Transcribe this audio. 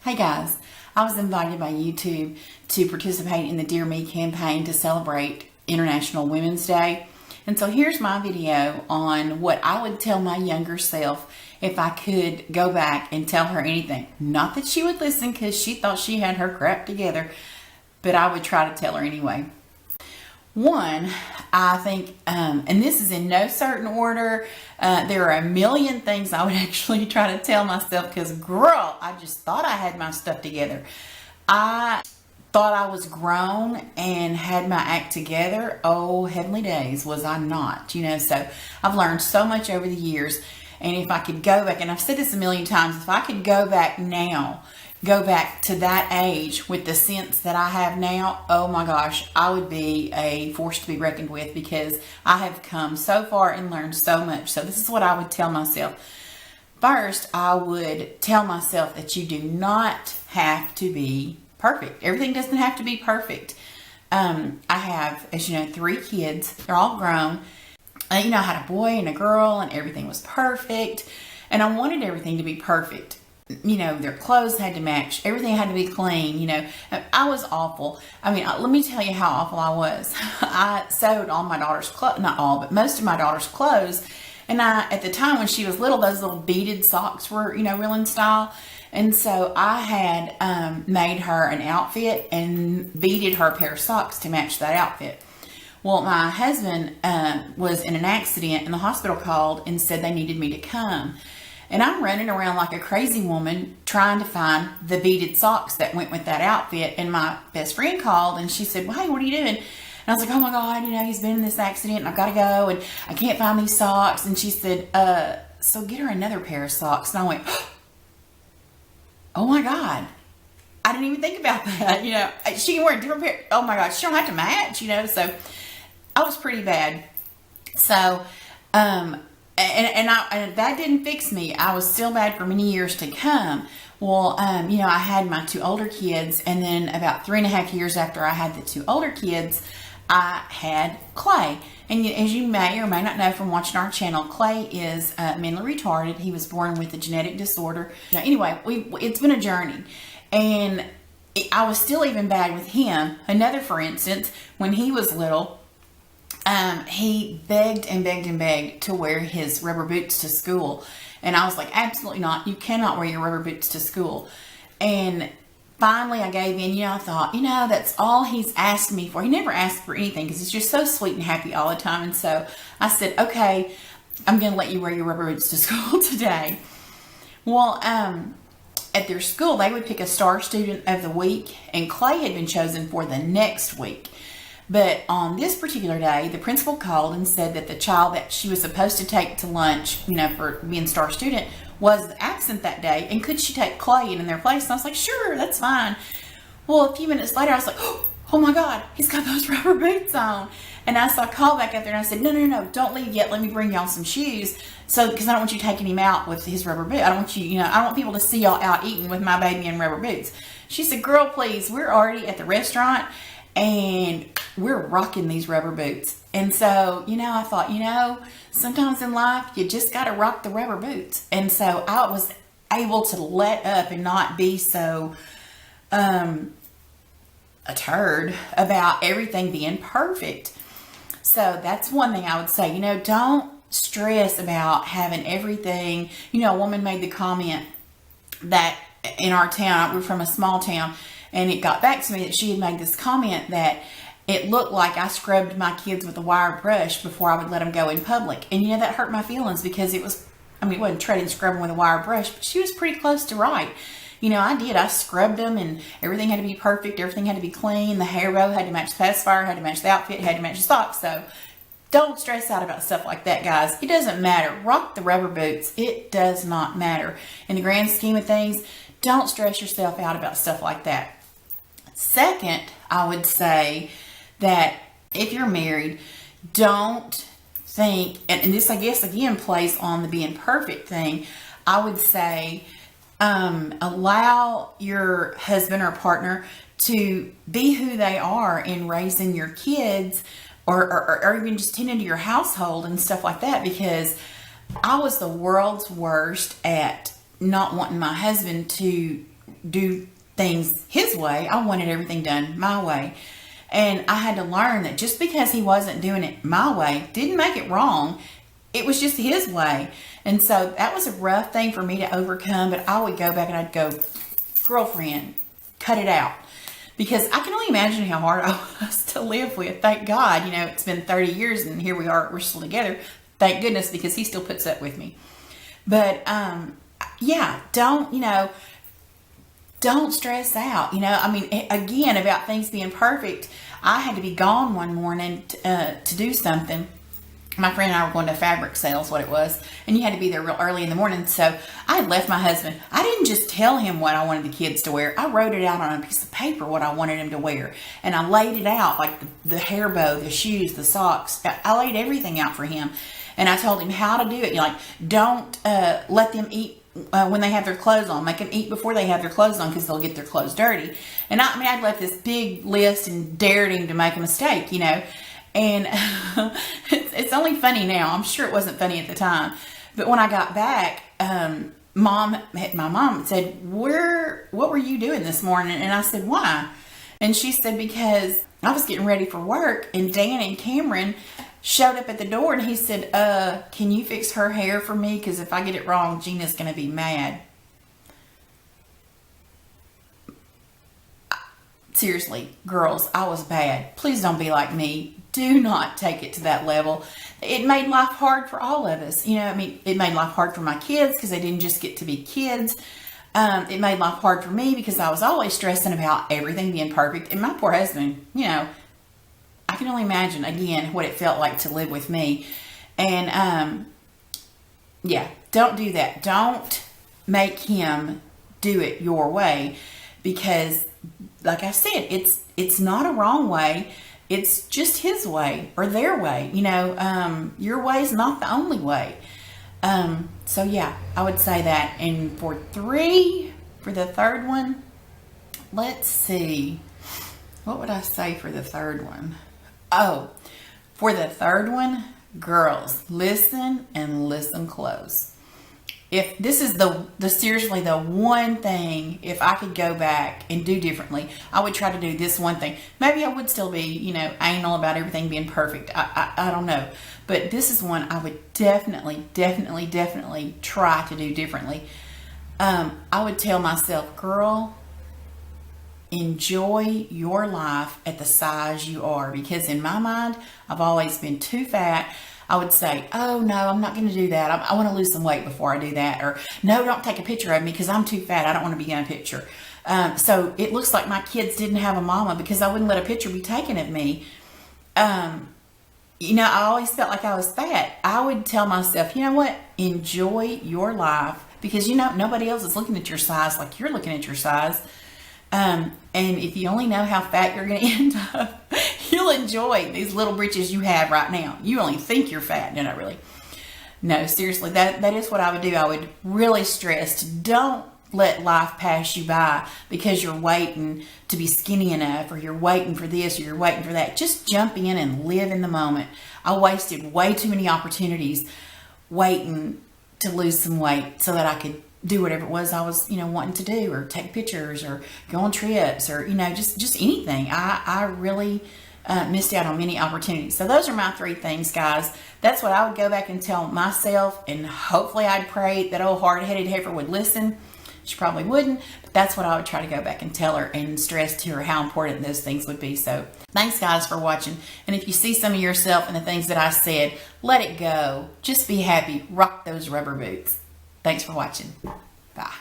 Hey guys, I was invited by YouTube to participate in the Dear Me campaign to celebrate International Women's Day. And so here's my video on what I would tell my younger self if I could go back and tell her anything. Not that she would listen because she thought she had her crap together, but I would try to tell her anyway. One, I think, and this is in no certain order, there are a million things I would actually try to tell myself because, girl, I just thought I had my stuff together. I thought I was grown and had my act together. Oh, heavenly days, was I not, so I've learned so much over the years. And if I could go back, and I've said this a million times, if I could go back now, go back to that age with the sense that I have now, oh my gosh, I would be a force to be reckoned with because I have come so far and learned so much. So this is what I would tell myself. First, I would tell myself that you do not have to be perfect. Everything doesn't have to be perfect. I have, as you know, 3 kids. They're all grown. I had a boy and a girl and everything was perfect. And I wanted everything to be perfect. Their clothes had to match. Everything had to be clean. I was awful. Let me tell you how awful I was. I sewed all my daughter's clothes, not all, but most of my daughter's clothes. And at the time when she was little, those little beaded socks were, real in style. And so I had made her an outfit and beaded her a pair of socks to match that outfit. Well, my husband was in an accident and the hospital called and said they needed me to come. And I'm running around like a crazy woman trying to find the beaded socks that went with that outfit. And my best friend called and she said, well, hey, what are you doing? And I was like, oh my God, he's been in this accident and I've got to go and I can't find these socks. And she said, so get her another pair of socks. And I went, oh my God, I didn't even think about that. She can wear a different pair. Oh my God, she don't have to match, so I was pretty bad. So, and that didn't fix me. I was still bad for many years to come. Well, I had my 2 older kids, and then about 3.5 years after I had the 2 older kids, I had Clay. And as you may or may not know from watching our channel, Clay is mentally retarded. He was born with a genetic disorder. Anyway, it's been a journey. And I was still even bad with him. Another, for instance, when he was little, he begged and begged and begged to wear his rubber boots to school. And I was like, absolutely not. You cannot wear your rubber boots to school. And finally I gave in. I thought, that's all he's asked me for. He never asked for anything because he's just so sweet and happy all the time. And so I said, okay, I'm going to let you wear your rubber boots to school today. Well, at their school, they would pick a star student of the week, and Clay had been chosen for the next week. But on this particular day, the principal called and said that the child that she was supposed to take to lunch, for being star student, was absent that day. And could she take Clay in their place? And I was like, sure, that's fine. Well, a few minutes later, I was like, oh my God, he's got those rubber boots on. And I called back up there and I said, no, don't leave yet. Let me bring y'all some shoes. So, because I don't want you taking him out with his rubber boot. I don't want you, I don't want people to see y'all out eating with my baby in rubber boots. She said, girl, please, we're already at the restaurant and we're rocking these rubber boots. And so, I thought, sometimes in life, you just got to rock the rubber boots. And so I was able to let up and not be so a turd about everything being perfect. So that's one thing I would say, don't stress about having everything. A woman made the comment that in our town, we're from a small town, and it got back to me that she had made this comment that it looked like I scrubbed my kids with a wire brush before I would let them go in public. And that hurt my feelings because it wasn't treading scrubbing with a wire brush, but she was pretty close to right. I did. I scrubbed them and everything had to be perfect. Everything had to be clean. The hair row had to match the pacifier, had to match the outfit, had to match the socks. So don't stress out about stuff like that, guys. It doesn't matter. Rock the rubber boots. It does not matter. In the grand scheme of things, don't stress yourself out about stuff like that. Second, I would say that if you're married, don't think, and this I guess again plays on the being perfect thing, I would say allow your husband or partner to be who they are in raising your kids or even just tending to your household and stuff like that, because I was the world's worst at not wanting my husband to do things his way. I wanted everything done my way. And I had to learn that just because he wasn't doing it my way didn't make it wrong. It was just his way. And so that was a rough thing for me to overcome. But I would go back and I'd go, girlfriend, cut it out. Because I can only imagine how hard I was to live with. Thank God, you know, it's been 30 years and here we are, we're still together. Thank goodness, because he still puts up with me. But, yeah, don't stress out. You know, I mean, again, about things being perfect. I had to be gone one morning to do something. My friend and I were going to fabric sales, what it was, and you had to be there real early in the morning. So I had left my husband. I didn't just tell him what I wanted the kids to wear. I wrote it out on a piece of paper what I wanted him to wear, and I laid it out, like the hair bow, the shoes, the socks. I laid everything out for him, and I told him how to do it. Like, don't let them eat when they have their clothes on. Make them eat before they have their clothes on, because they'll get their clothes dirty. And I mean, I'd left this big list and dared him to make a mistake, you know. And it's only funny now. I'm sure it wasn't funny at the time. But when I got back, my mom said, what were you doing this morning? And I said, why? And she said, because I was getting ready for work, and Dan and Cameron showed up at the door, and he said, can you fix her hair for me? Because if I get it wrong, Gina's going to be mad. Seriously, girls, I was bad. Please don't be like me. Do not take it to that level. It made life hard for all of us. You know, I mean, it made life hard for my kids because they didn't just get to be kids. It made life hard for me because I was always stressing about everything being perfect. And my poor husband, you know, I can only imagine, again, what it felt like to live with me. And, yeah, don't do that. Don't make him do it your way, because, like I said, it's not a wrong way. It's just his way or their way. You know, your way is not the only way. So yeah, I would say that. And for the third one, let's see. What would I say for the third one? Oh, for the third one, girls, listen and listen close. If this is seriously the one thing, if I could go back and do differently, I would try to do this one thing. Maybe I would still be, you know, anal about everything being perfect. I don't know. But this is one I would definitely try to do differently. I would tell myself, girl, enjoy your life at the size you are. Because in my mind, I've always been too fat. I would say, oh, no, I'm not going to do that. I want to lose some weight before I do that. Or, no, don't take a picture of me because I'm too fat. I don't want to be in a picture. So it looks like my kids didn't have a mama because I wouldn't let a picture be taken of me. You know, I always felt like I was fat. I would tell myself, you know what? Enjoy your life, because, you know, nobody else is looking at your size like you're looking at your size. And if you only know how fat you're going to end up, you'll enjoy these little britches you have right now. You only think you're fat. No, not really. No, seriously, that is what I would do. I would really stress, don't let life pass you by because you're waiting to be skinny enough, or you're waiting for this, or you're waiting for that. Just jump in and live in the moment. I wasted way too many opportunities waiting to lose some weight so that I could do whatever it was I was, you know, wanting to do, or take pictures, or go on trips, or, you know, just anything. I really missed out on many opportunities. So those are my 3 things, guys. That's what I would go back and tell myself, and hopefully I'd pray that old hard-headed heifer would listen. She probably wouldn't, but that's what I would try to go back and tell her and stress to her how important those things would be. So thanks, guys, for watching. And if you see some of yourself in the things that I said, let it go. Just be happy. Rock those rubber boots. Thanks for watching. Bye.